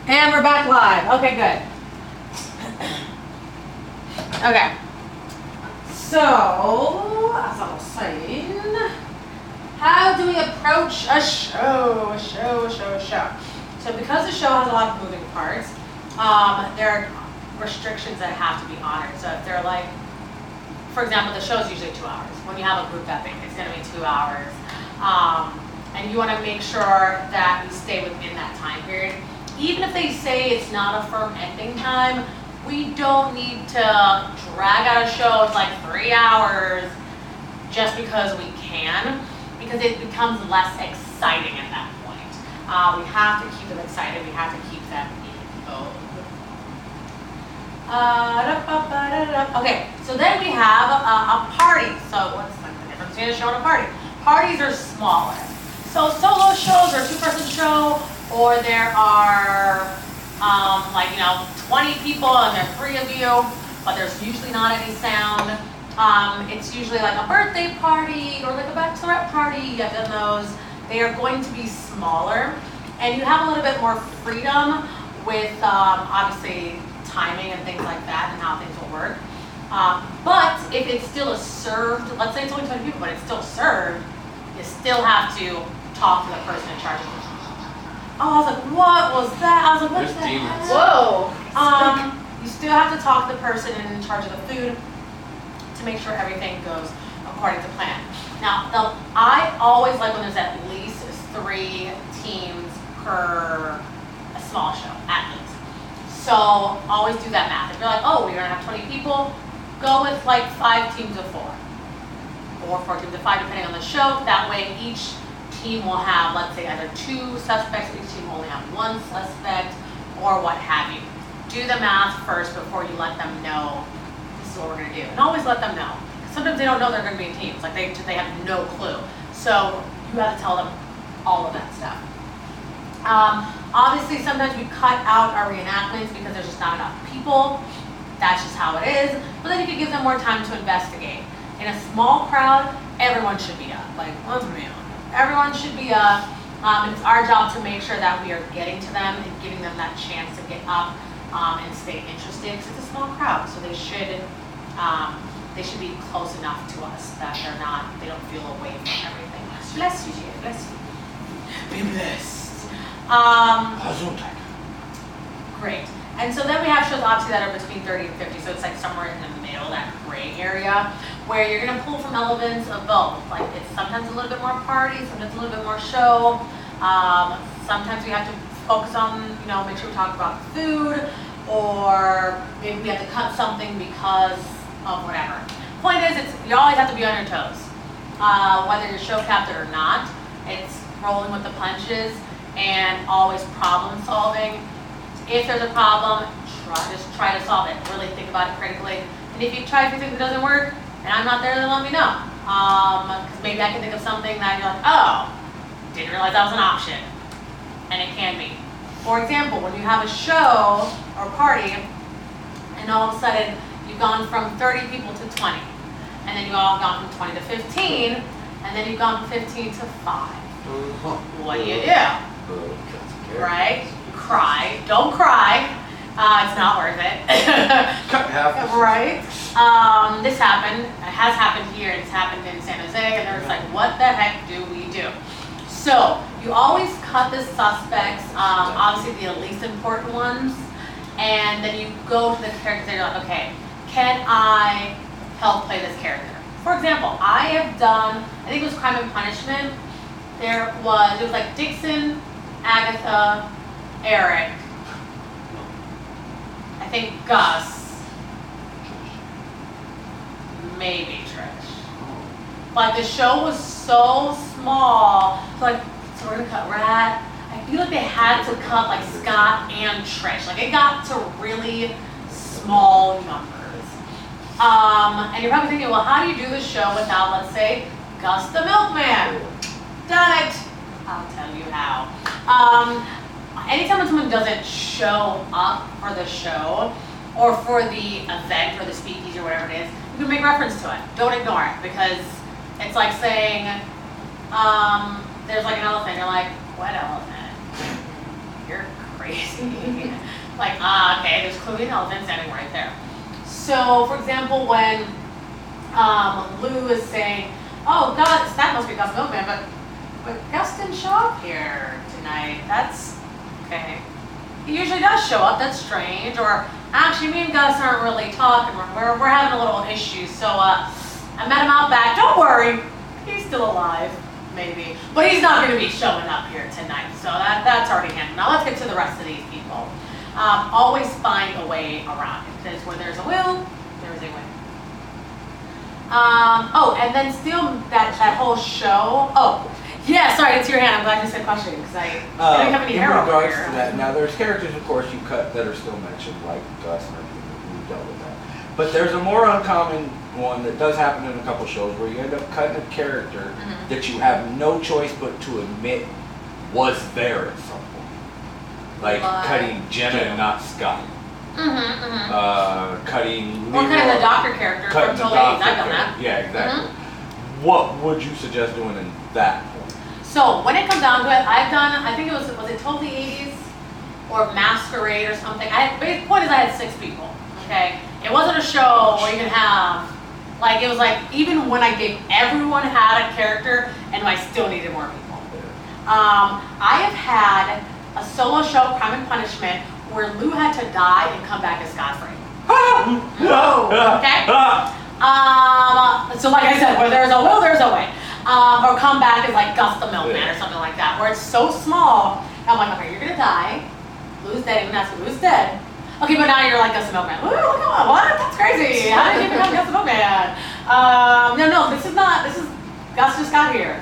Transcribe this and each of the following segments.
And we're back live. Okay, good. Okay. So, as I was saying, how do we approach a show? So because the show has a lot of moving parts, there are restrictions that have to be honored. So if they're like, for example, the show is usually 2 hours. When you have a group epic, it's going to be 2 hours. And you want to make sure that you stay within that time period. Even if they say it's not a firm ending time, we don't need to drag out a show. It's like 3 hours just because we can, because it becomes less exciting at that point. We have to keep them excited. We have to keep them involved. Okay, so then we have a party. So what's like the difference between a show and a party? Parties are smaller. So solo shows are a 2-person show, or there are 20 people and there are 3 of you, but there's usually not any sound. It's usually like a birthday party or like a bachelorette party. I've done those. They are going to be smaller, and you have a little bit more freedom with obviously timing and things like that and how things will work. But if it's still a served, let's say it's only 20 people, but it's still served, you still have to talk to the person in charge of it. Oh, I was like, what was that? I was like, what's that? Demons. Whoa. You still have to talk to the person in charge of the food to make sure everything goes according to plan. Now, I always like when there's at least 3 teams per a small show, at least. So always do that math. If you're like, oh, we're gonna have 20 people, go with like 5 teams of 4. Or 4 teams of 5, depending on the show. That way each team will have, let's say, either 2 suspects, each team will only have 1 suspect, or what have you. Do the math first before you let them know this is what we're gonna do. And always let them know. Sometimes they don't know they're gonna be in teams, like they have no clue. So you have to tell them all of that stuff. Obviously, sometimes we cut out our reenactments because there's just not enough people. That's just how it is. But then you can give them more time to investigate. In a small crowd, everyone should be up. Like, let's be honest. Everyone should be up. It's our job to make sure that we are getting to them and giving them that chance to get up and stay interested. Because it's a small crowd, so they should be close enough to us that they don't feel away from everything. Bless you, Jay. Bless you. Be blessed. Great. And so then we have shows obviously that are between 30 and 50, so it's like somewhere in the middle, that gray area, where you're gonna pull from elements of both. Like it's sometimes a little bit more party, sometimes a little bit more show. Sometimes we have to focus on, make sure we talk about food, or maybe we have to cut something because of whatever. Point is, you always have to be on your toes. Whether you're show captain or not, it's rolling with the punches and always problem solving. If there's a problem, just try to solve it. Really think about it critically. And if you try to think it doesn't work, and I'm not there, then let me know. Because maybe I can think of something that you're like, oh, didn't realize that was an option. And it can be. For example, when you have a show or party, and all of a sudden you've gone from 30 people to 20, and then you've all gone from 20 to 15, and then you've gone from 15 to 5. What do you do? Right? Cry. Don't cry. It's not worth it. Cut half. Right? This happened. It has happened here. It's happened in San Jose, and they're just like, what the heck do we do? So you always cut the suspects, obviously the least important ones, and then you go to the characters and you're like, okay, can I help play this character? For example, I have done, I think it was Crime and Punishment. It was like Dixon, Agatha, Eric, I think Gus, maybe Trish. But the show was so small, so we're gonna cut Rat. I feel like they had to cut like Scott and Trish. Like it got to really small numbers. And you're probably thinking, well, how do you do the show without, let's say, Gus the Milkman? Done it. I'll tell you how. Anytime when someone doesn't show up for the show or for the event or the speakeasy or whatever it is, you can make reference to it. Don't ignore it, because it's like saying, there's like an elephant. You're like, what elephant? You're crazy. crazy. Like, okay, there's clearly an elephant standing right there. So, for example, when Lou is saying, oh, God, that must be Gus Milkman, but Gus didn't show up here tonight. That's okay. He usually does show up. That's strange. Or actually, me and Gus aren't really talking. We're having a little issue. So I met him out back. Don't worry, he's still alive, maybe. But he's not going to be showing up here tonight. So that's already handled. Now let's get to the rest of these people. Always find a way around it, because where there's a will, there's a way. Oh, and then still that whole show. Oh, yeah, sorry, it's your hand. I'm glad you said question, because I didn't have any hair in over regards here. to that, now there's characters, of course, you cut that are still mentioned, like Gus and everything, who dealt with that. But there's a more uncommon one that does happen in a couple shows where you end up cutting a character that you have no choice but to admit was there at some point. Like cutting Jenna, not Scott. Cutting Or Leroy, kind of the doctor character from cutting the Total Aids. doctor I've done that. character. Yeah, exactly. What would you suggest doing in that point? So when it comes down to it, I've done, I think it was it Totally 80s or Masquerade or something. The point is I had 6 people, okay? It wasn't a show where you can have, like, it was like, even when I gave everyone had a character and I still needed more people. I have had a solo show, Crime and Punishment, where Lou had to die and come back as Godfrey. Okay? So like I said, where there's a will, there's a way. Or come back as like Gus the Milkman or something like that, where it's so small. I'm like, okay, you're gonna die. Lou's dead, even that's Lou's dead. Okay, but now you're like Gus the Milkman. Ooh, what? That's crazy. How did you become Gus the Milkman? No, this is Gus just got here.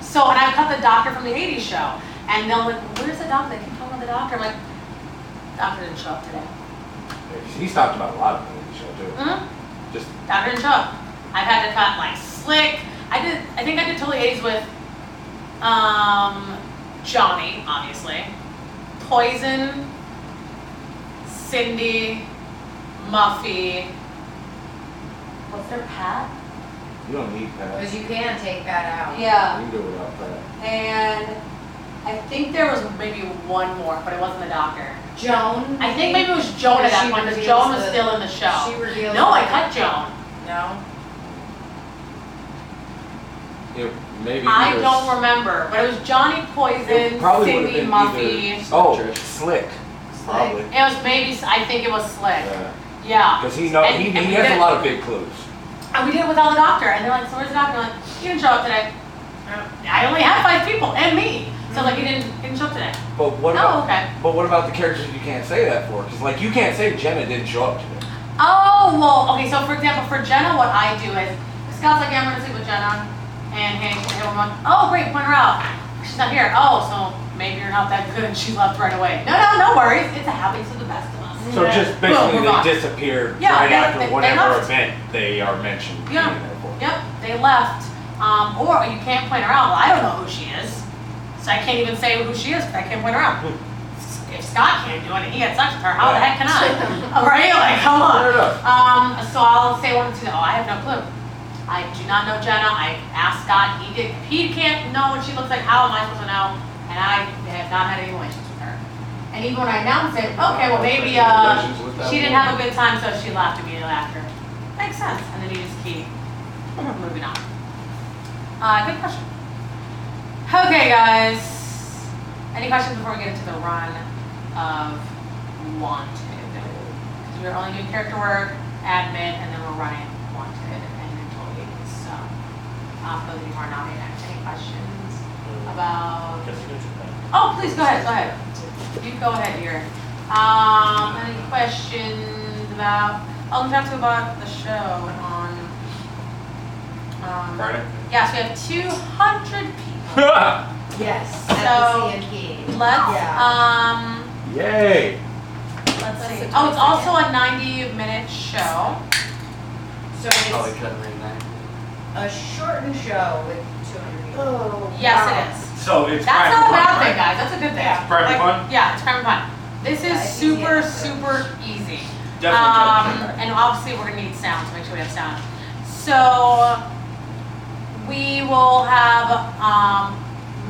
So, and I cut the doctor from the 80s show. And they'll like, where's the doctor? They keep talking about the doctor. I'm like, doctor didn't show up today. He's talked about a lot of movies show too. Just Doctor didn't show up. I've had to cut like Slick. I think I did Totally 80s with Johnny, obviously. Poison, Cindy, Muffy. Was there Pat? you don't need that. Because you can take that out. Yeah. You can do it without that. And I think there was maybe one more, but it wasn't the doctor. Joan? I think maybe it was Joan at that She point, because reveals Joan was the- still in the show. She reveals. No, I cut Joan. No? Maybe I either don't remember, but it was Johnny, Poison, It probably would've Cindy, been Muffy. either- Oh, Slick. Probably. It was maybe, I think it was Slick. Yeah. Yeah. Because he And he we has did- a lot of big clues. And we did it without the doctor, and they're like, so where's the doctor? I'm like, he didn't show up today. I only had 5 people, and me. So like, he didn't show up today. But what Oh, about okay. but what about the characters you can't say that for? Because like you can't say Jenna didn't show up today. Oh, well, okay, so for example, for Jenna, what I do is, Scott's like, yeah, I'm gonna sleep with Jenna, and hey, we're going, oh, great, point her out. She's not here. Oh, so maybe you're not that good, and she left right away. No worries. It's a happens to the best of us. So just basically Boom, they move on. disappeared Yeah, right they after whatever left. event they are mentioned Yeah. being there for. Yep, they left. Or you can't point her out. Well, I don't know who she is, so I can't even say who she is because I can't point her out. If Scott can't do it and he had sex with her, how the heck can I? Right? Like, come Fair on. enough. So I'll say 1 or 2. Oh, I have no clue. I do not know Jenna. I asked Scott. He did. If he can't know what she looks like, how am I supposed to know? And I have not had any relations with her. And even when I announced it, okay, well maybe Relations with that she didn't woman. have a good time, so she left immediately after. Makes sense. And then you just keep moving on. Good question. Okay, guys. Any questions before we get into the run of Wanted? Because we're only doing character work, admin, and then we're running Wanted and then Totally 80s. So, for those of you who are not in, any questions about? Oh, please go ahead. You go ahead here. Any questions about? Oh, we talked about the show on. Friday? Yes, we have 200 people. Yes. So, At the CNP. Let's Yeah. Yay! let's see. Oh, it's also a 90-minute show. So Probably it's couldn't read that. a shortened show with 200 people. Oh. Yes, it is. So it's That's not a bad thing, guys. That's a good thing. Yeah. Private fun? Yeah, it's private fun. This Yeah, is it's easy super, enough. super easy. Definitely. And obviously we're gonna need sound to make sure we have sound. So we will have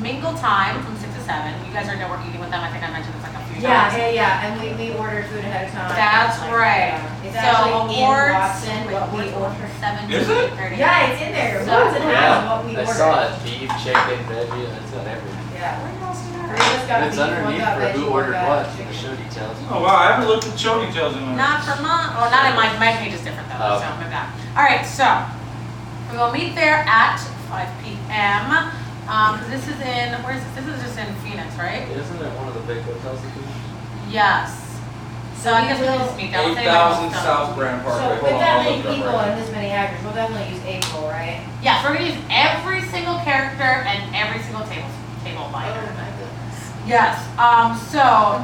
mingle time from 6 to 7. You guys already know we're eating with them. I think I mentioned this like a few Yeah, times. yeah, and we ordered food ahead of time. That's Like, right. It's So actually in awards, Watson, what we ordered. 7 Is to it? 8:30. Yeah, it's in there. So- Watson has Yeah, what we I ordered. saw it, beef, chicken, veggie, it's got everything. Yeah. Three of us got It's beef, one underneath got for veggie, who one ordered got what, the chicken. show details. Oh wow, I haven't looked at show details in a Not for mine, oh, not in my page is different though, Oh. so maybe not. All right, so we will meet there at 5 p.m. This is in, where is this? This is just in Phoenix, right? Isn't it one of the big hotels that do? Yes. So I guess we can just meet there. I'll say my 8,000 stuff. South Grand So Parkway. with Hold on, that I'll many look it up people right and this many actors, we'll definitely use April, right? Yes, we're gonna use every single character and every single table binder. my goodness. Yes, so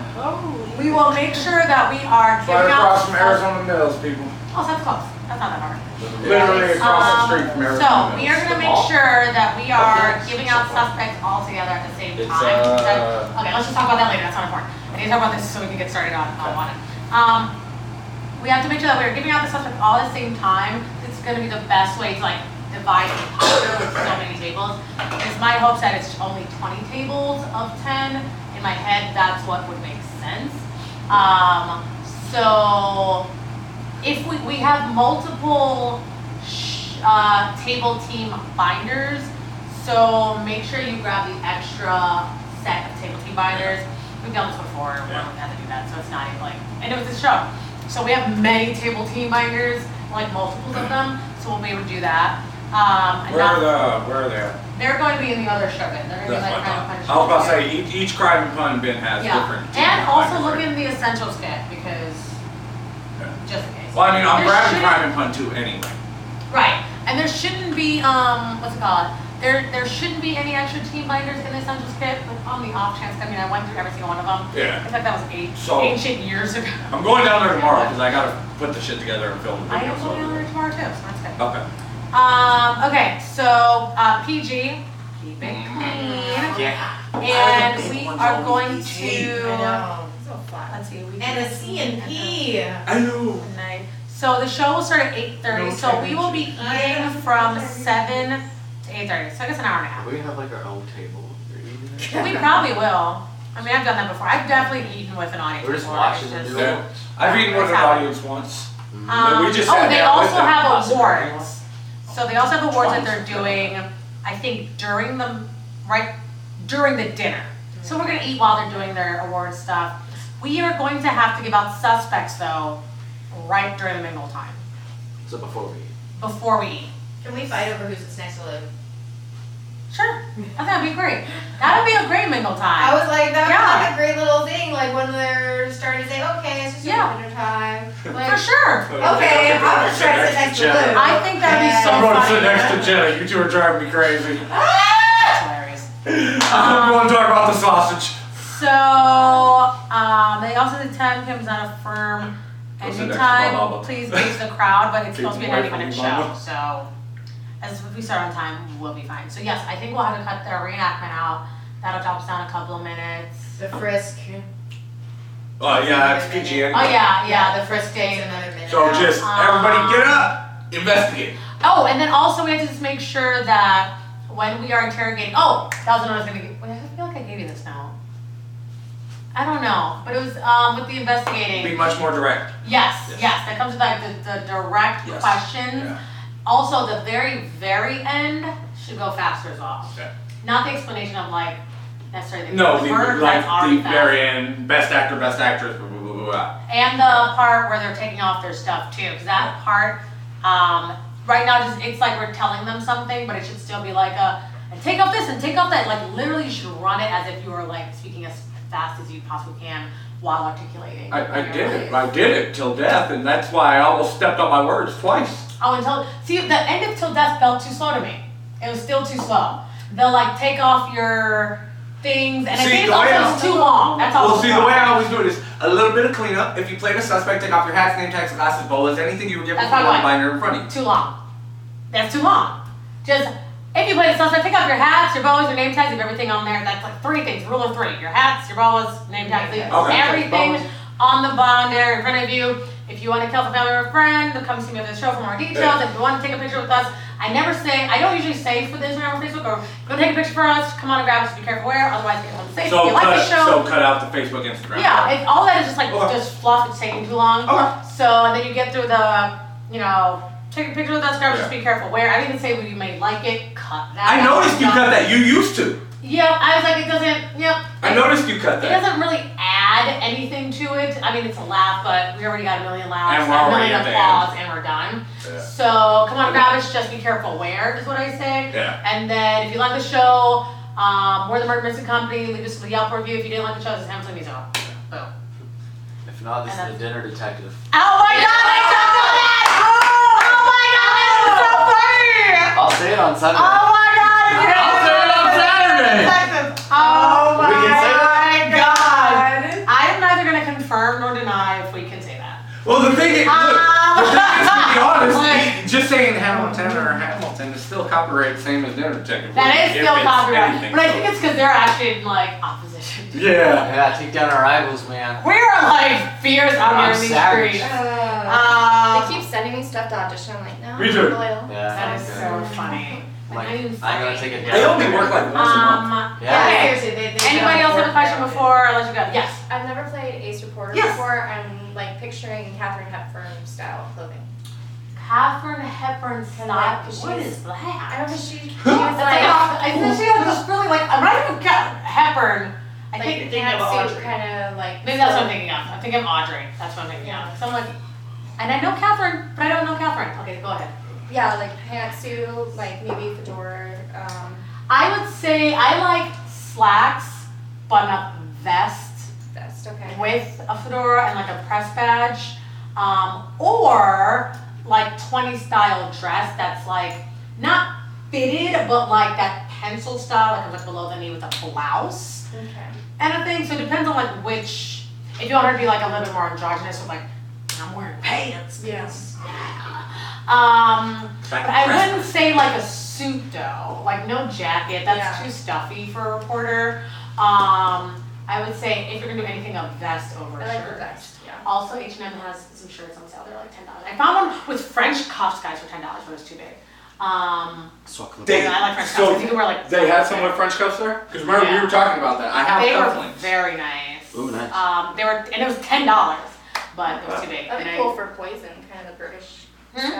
we will make sure that we are now. giving Right out. across from Arizona Mills, people. Oh, that's close. That's not that hard. Literally across the street from Arizona So Mills. we are gonna make sure that we are giving out suspects all together at the same It's, time. Okay, let's just talk about that later. That's not important. I need to talk about this so we can get started on it. We have to make sure that we're giving out the suspects all at the same time. It's gonna be the best way to like divide the culture with so many tables. It's my hopes that it's only 20 tables of 10. In my head, that's what would make sense. So if we have multiple table team binders, so make sure you grab the extra set of table team binders. We've done this before, we don't have to do that, so it's not even like, and it was a show. So we have many table team binders, like multiples of them, so we'll be able to do that. And Where not- are they at? they're going to be in the other show bin, they're gonna be That's like what kind of I punch. thought. I was about to say, each crime and pun bin has different. And also binders, look right? in the essentials kit, because, just in case. Well, I mean, I'm There grabbing shouldn't- crime and pun too anyway. Right, and there shouldn't be, what's it called? There shouldn't be any extra team binders in the essentials kit, but on the off chance, I mean, I went through every single one of them. Yeah. In fact, that was So- ancient years ago. I'm going down there tomorrow because I gotta put the shit together and film the I video. am going over there tomorrow too, so that's good. Okay. Okay, so, PG, keep it clean. Yeah. And we are going I to, know. So fun. let's see. we And do a C and P. I know. Night. So the show will start at 8:30, No so we will be I eating know. from 7 to 8:30, so I guess an hour and a half. We have like our own table, you're eating it? We probably will. I mean, I've done that before. I've definitely eaten with an audience We're just before. watching It's them do just- it. Yeah. I've eaten with an That's how- audience once. Um, We just oh, sat they down with also them. have awards. So they also have awards that they're doing, I think, during the dinner. So we're gonna eat while they're doing their award stuff. We are going to have to give out suspects though, right during the mingle time, So before we eat. before we eat. Can we fight over who's sits next to Lou? Sure, I think that'd be great. That'd be a great mingle I time. was like, that Yeah. was like a great little thing, like when they're starting to say, okay, it's just Yeah. dinner time. For Like, sure. okay, I'm gonna try to sit next to Lou. I think that'd be so I'm going to sit funny. next to Jenna. You two are driving me crazy. That's hilarious. I'm going to talk about the sausage. So, they also did 10 p.m. is not a firm Go sit ending next to time. Baba. Please gauge the crowd, but it's Keep supposed to be a them away 90-minute from me, show. Baba. So, as we start on time, we'll be fine. So yes, I think we'll have to cut their reenactment out. That'll drop us down a couple of minutes. The frisk. Oh, yeah, it's PG Oh anyway. yeah, the Takes frisking. another minute. So just, everybody get up, investigate. Oh, and then also we have to just make sure that when we are interrogating, oh, that was what I was gonna give. Wait, I feel like I gave you this now. I don't know, but it was with the investigating. Be much more direct. Yes, Yes. yes, that comes with like the direct Yes. questions. Yeah. Also, the very, very end should go faster as well. Yeah. Not the explanation of like necessarily No, the the, murder like crime's already the fast. very end, best actor, best actress, blah, blah, blah, blah, blah. And the part where they're taking off their stuff too, because that part, right now, just it's like we're telling them something, but it should still be like and take off this and take off that. Like literally, you should run it as if you were like speaking as fast as you possibly can while articulating. I did it till death, and that's why I almost stepped on my words twice. Oh, see, the end of Till Death felt too slow to me. It was still too slow. They'll like take off your things, and I See, think it's the way also just too long. That's all. Well, see, the way I always do it is a little bit of cleanup. If you played a suspect, take off your hats, name tags, glasses, bolas, anything you were given That's from the not binder in front of you. Too long. That's too long. Just, if you play the suspect, take off your hats, your boas, your name tags, you have everything on there. That's like 3 things, rule of 3. Your hats, your boas, name tags, Okay. everything Boas. on the binder in front of you. If you want to kill a family or a friend, then come see me at the show for more details. Yeah. If you want to take a picture with us, I never say, I don't usually say for the Instagram or Facebook, or go take a picture for us, come on and grab us, be careful where, otherwise get home safe. If So you like the show, cut out the Facebook, Instagram. yeah, all that is just like, Okay. just fluff, it's taking too long. Okay. So, and then you get through the, you know, take a picture with us, grab us, just be careful where. I didn't say well, you may like it, cut that I out. noticed you cut that. You used to. Yeah, I was like, it doesn't, yep. I noticed you cut It that. doesn't really add anything to it. I mean, it's a laugh, but we already got a million laughs, And we're a already million at the applause, and we're done. Yeah. So come on, grab us. Just be careful where is what I say. Yeah. And then if you like the show, we're the Murder Mystery Company. Leave us a Yelp review. If you didn't like the show, this is Hamilton Music. Boom. If not, this And is the dinner detective. Oh my God! I talked about that! Oh my God! This is so funny! I'll say it on Sunday. Oh my God! I'll say it on Saturday. Oh We can say my God! I am neither gonna confirm nor deny if we can say that. Well, the thing is, look, the thing is, to be honest, Like- just saying Hamilton or Hamilton is still copyright, same as Dinner Detective. That is if still it's copyright, anything but I so. think it's because they're actually in like opposition. Yeah. Yeah, take down our rivals, man. We're like fierce out here I'm in these savage. streets. They keep sending me stuff to audition. I'm like, no, Me too. I'm loyal. Yeah. That is okay. so funny. Like, Not even I'm gonna funny. take it They down. only work like once a month. Yeah. Okay. Seriously, they Anybody don't else have a work question there. before I let you go? Yes. I've never played Ace Reporter Yes. before. I'm like picturing Katharine Hepburn style clothing. Katharine Hepburn style. like, What she's- is that? I don't know, she was That's like, like, isn't she like this really like, I'm not even Hepburn. I like think, pantsuit kind of like. maybe that's what I'm thinking of. I'm thinking of Audrey. That's what I'm thinking of. So I'm like, and I know Catherine, but I don't know Catherine. Okay, go ahead. Yeah, like pantsuit, like maybe fedora. I would say I like slacks, button-up vest Vest. Okay. with a fedora and like a press badge, or like 20s style dress that's like not fitted, but like that pencil style, like comes like below the knee with a blouse Okay. and a thing. So it depends on like which. If you want her to be like a little bit more androgynous with like, I'm wearing pants. Yes. But I wouldn't say like a suit though, like no jacket, that's Yeah. too stuffy for a reporter. I would say if you're gonna do anything, a vest over a I like the shirt. vest. Yeah. Also, H&M has some shirts on sale, they're like $10. I found one with French cuffs, guys, for $10, but it was too big. They- Yeah, I like French so cuffs, 'cause you can wear like. They had some with French cuffs there? Because remember, we Yeah. were talking about that. I have They were cufflinks. very nice. Ooh, nice. They were, and it was $10, but it was too big. That'd And be I- cool for Poison, kind of the British. Hmm?